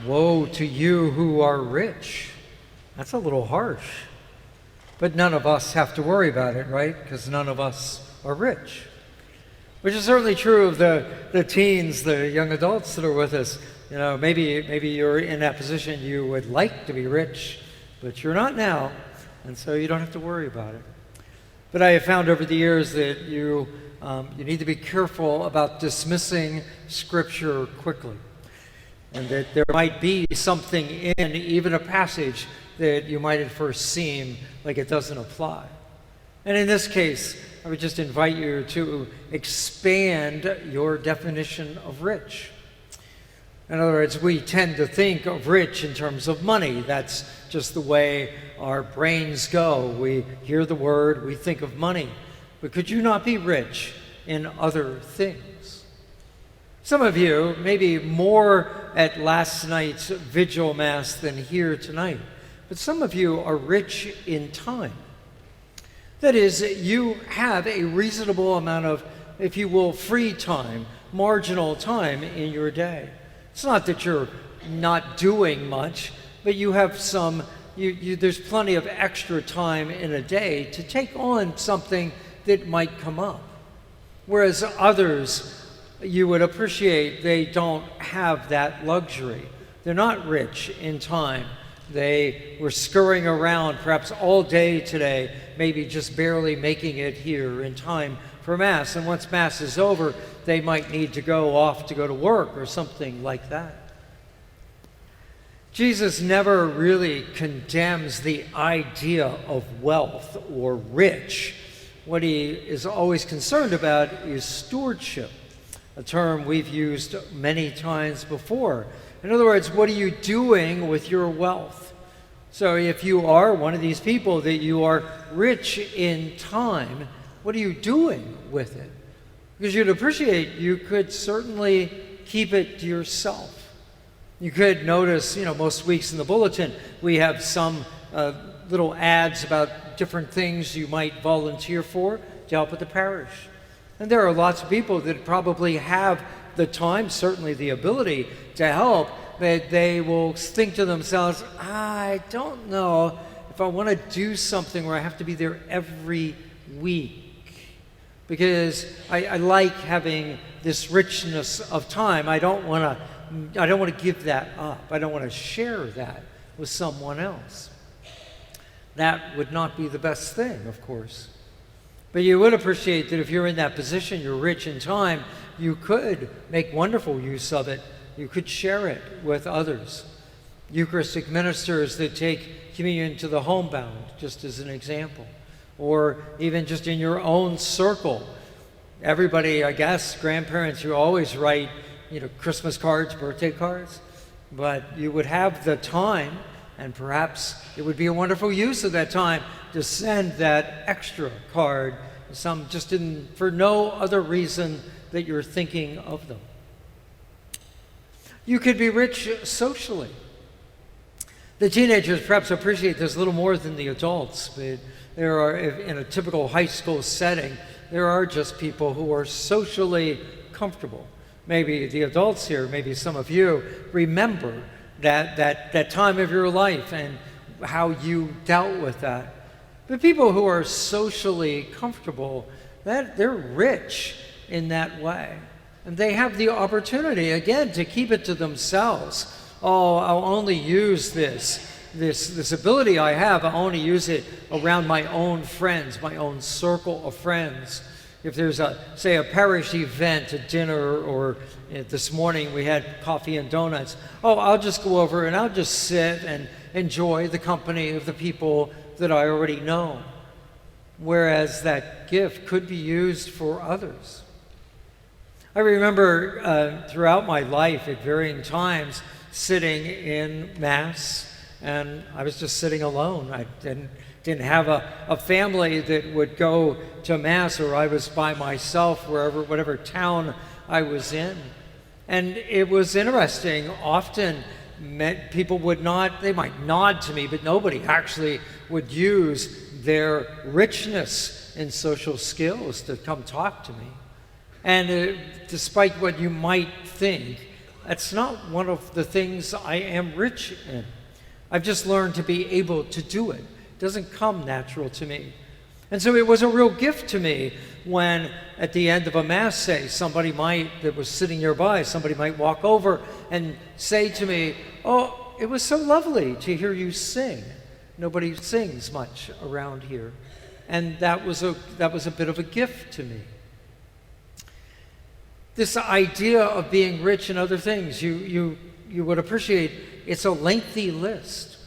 Woe to you who are rich. That's a little harsh. But none of us have to worry about it, right? Because none of us are rich. Which is certainly true of the teens, the young adults that are with us. You know, maybe you're in that position, you would like to be rich, but you're not now, and so you don't have to worry about it. But I have found over the years that you need to be careful about dismissing Scripture quickly, and that there might be something in even a passage that you might at first seem like it doesn't apply. And in this case, I would just invite you to expand your definition of rich. In other words, we tend to think of rich in terms of money. That's just the way our brains go. We hear the word, we think of money. But could you not be rich in other things? Some of you, maybe more at last night's vigil mass than here tonight, but some of you are rich in time. That is, you have a reasonable amount of, if you will, free time, marginal time in your day. It's not that you're not doing much, but you have there's plenty of extra time in a day to take on something that might come up. Whereas others, you would appreciate, they don't have that luxury. They're not rich in time. They were scurrying around perhaps all day today, maybe just barely making it here in time for Mass. And once Mass is over, they might need to go off to go to work or something like that. Jesus never really condemns the idea of wealth or rich. What he is always concerned about is stewardship, a term we've used many times before. In other words, what are you doing with your wealth? So if you are one of these people that you are rich in time, what are you doing with it? Because you'd appreciate, you could certainly keep it to yourself. You could notice, most weeks in the bulletin, we have some little ads about different things you might volunteer for to help with the parish. And there are lots of people that probably have the time, certainly the ability to help, but they will think to themselves, I don't know if I want to do something where I have to be there every week. Because I like having this richness of time. I don't want to give that up. I don't want to share that with someone else. That would not be the best thing, of course. But you would appreciate that if you're in that position, you're rich in time, you could make wonderful use of it. You could share it with others. Eucharistic ministers that take communion to the homebound, just as an example. Or even just in your own circle. Everybody, I guess, grandparents, you always write, Christmas cards, birthday cards. But you would have the time, and perhaps it would be a wonderful use of that time to send that extra card, for no other reason that you're thinking of them. You could be rich socially. The teenagers perhaps appreciate this a little more than the adults, but there are, in a typical high school setting, there are just people who are socially comfortable. Maybe the adults here, maybe some of you, remember that time of your life and how you dealt with that. But people who are socially comfortable, they're rich in that way. And they have the opportunity, again, to keep it to themselves. Oh, I'll only use this ability I have, I'll only use it around my own friends, my own circle of friends. If there's say a parish event, a dinner, or this morning we had coffee and donuts, I'll just go over and I'll just sit and enjoy the company of the people that I already know. Whereas that gift could be used for others. I remember throughout my life at varying times sitting in Mass, and I was just sitting alone. I didn't have a family that would go to Mass, or I was by myself whatever town I was in. And it was interesting. Often people they might nod to me, but nobody actually would use their richness in social skills to come talk to me. And despite what you might think, that's not one of the things I am rich in. I've just learned to be able to do it. It doesn't come natural to me. And so it was a real gift to me when at the end of a Mass, say, that was sitting nearby, somebody might walk over and say to me, "Oh, it was so lovely to hear you sing. Nobody sings much around here." And that was a bit of a gift to me. This idea of being rich in other things, you would appreciate, it's a lengthy list.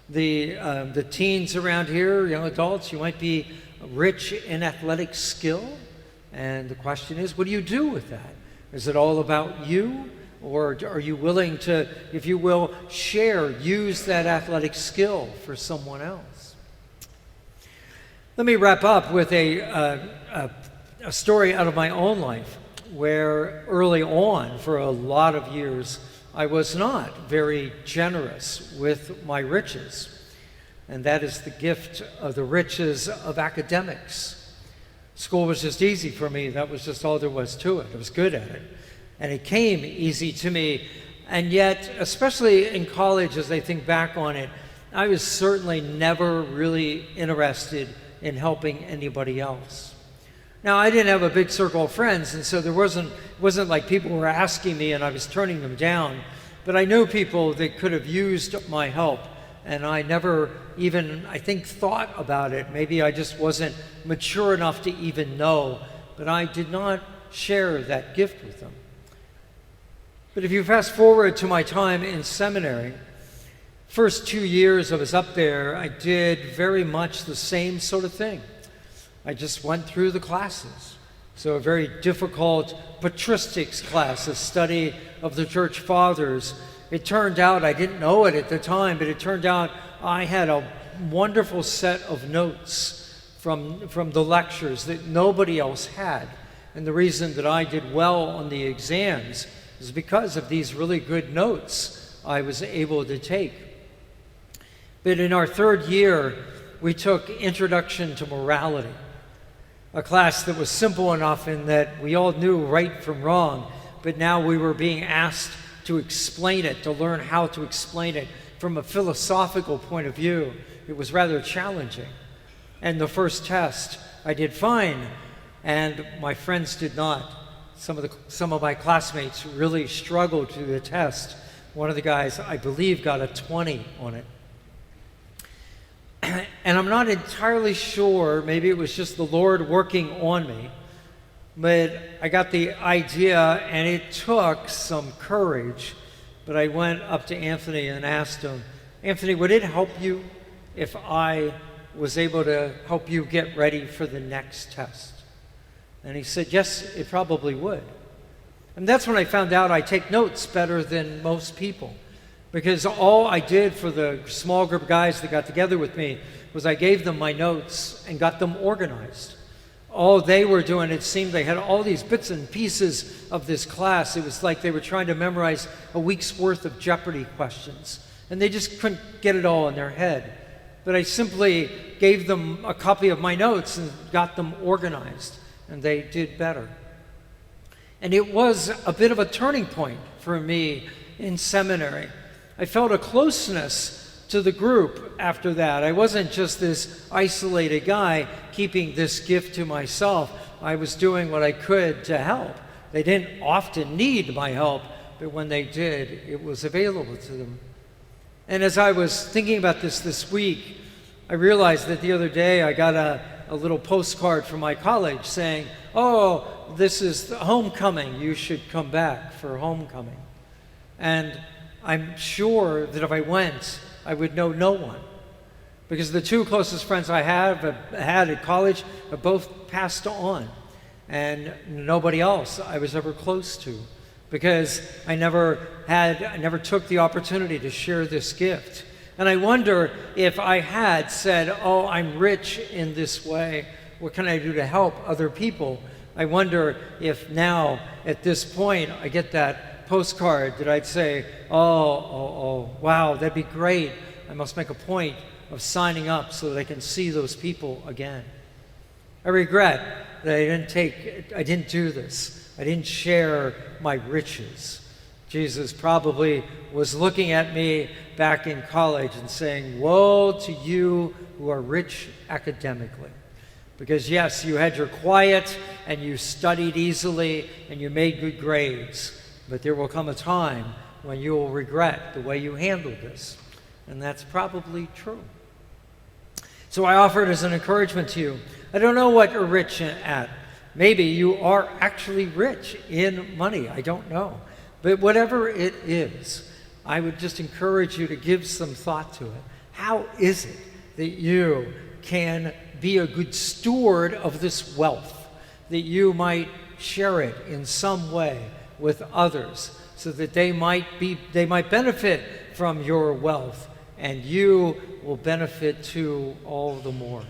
The teens around here, young adults, you might be rich in athletic skill. And the question is, what do you do with that? Is it all about you? Or are you willing to, if you will, use that athletic skill for someone else? Let me wrap up with a story out of my own life, where early on, for a lot of years, I was not very generous with my riches. And that is the gift of the riches of academics. School was just easy for me. That was just all there was to it. I was good at it. And it came easy to me. And yet, especially in college, as I think back on it, I was certainly never really interested in helping anybody else. Now, I didn't have a big circle of friends, and so it wasn't like people were asking me and I was turning them down. But I knew people that could have used my help. And I never even, I think, thought about it. Maybe I just wasn't mature enough to even know, but I did not share that gift with them. But if you fast forward to my time in seminary, first 2 years I was up there, I did very much the same sort of thing. I just went through the classes. So a very difficult patristics class, a study of the church fathers. It turned out, I didn't know it at the time, but it turned out I had a wonderful set of notes from the lectures that nobody else had. And the reason that I did well on the exams is because of these really good notes I was able to take. But in our third year, we took Introduction to Morality, a class that was simple enough in that we all knew right from wrong, but now we were being asked to explain it, to learn how to explain it from a philosophical point of view. It was rather challenging. And the first test, I did fine, and my friends did not. Some of my classmates really struggled through the test. One of the guys, I believe, got a 20 on it. And I'm not entirely sure, maybe it was just the Lord working on me, but I got the idea, and it took some courage. But I went up to Anthony and asked him, "Anthony, would it help you if I was able to help you get ready for the next test?" And he said, "Yes, it probably would." And that's when I found out I take notes better than most people. Because all I did for the small group of guys that got together with me was I gave them my notes and got them organized. All they were doing, it seemed they had all these bits and pieces of this class. It was like they were trying to memorize a week's worth of Jeopardy questions. And they just couldn't get it all in their head. But I simply gave them a copy of my notes and got them organized. And they did better. And it was a bit of a turning point for me in seminary. I felt a closeness to the group after that. I wasn't just this isolated guy keeping this gift to myself. I was doing what I could to help. They didn't often need my help, but when they did, it was available to them. And as I was thinking about this week, I realized that the other day I got a little postcard from my college saying, "Oh, this is homecoming. You should come back for homecoming." And I'm sure that if I went, I would know no one. Because the two closest friends I had at college have both passed on. And nobody else I was ever close to. Because I never took the opportunity to share this gift. And I wonder if I had said, "Oh, I'm rich in this way. What can I do to help other people?" I wonder if now, at this point, I get that postcard that I'd say, oh, wow, that'd be great. I must make a point of signing up so that I can see those people again. I regret that I didn't do this. I didn't share my riches Jesus probably was looking at me back in college and saying, "Woe to you who are rich academically." Because yes, you had your quiet and you studied easily and you made good grades, but there will come a time when you will regret the way you handled this. And that's probably true. So I offer it as an encouragement to you. I don't know what you're rich at. Maybe you are actually rich in money. I don't know. But whatever it is, I would just encourage you to give some thought to it. How is it that you can be a good steward of this wealth, that you might share it in some way with others so that they might benefit from your wealth and you will benefit too all the more?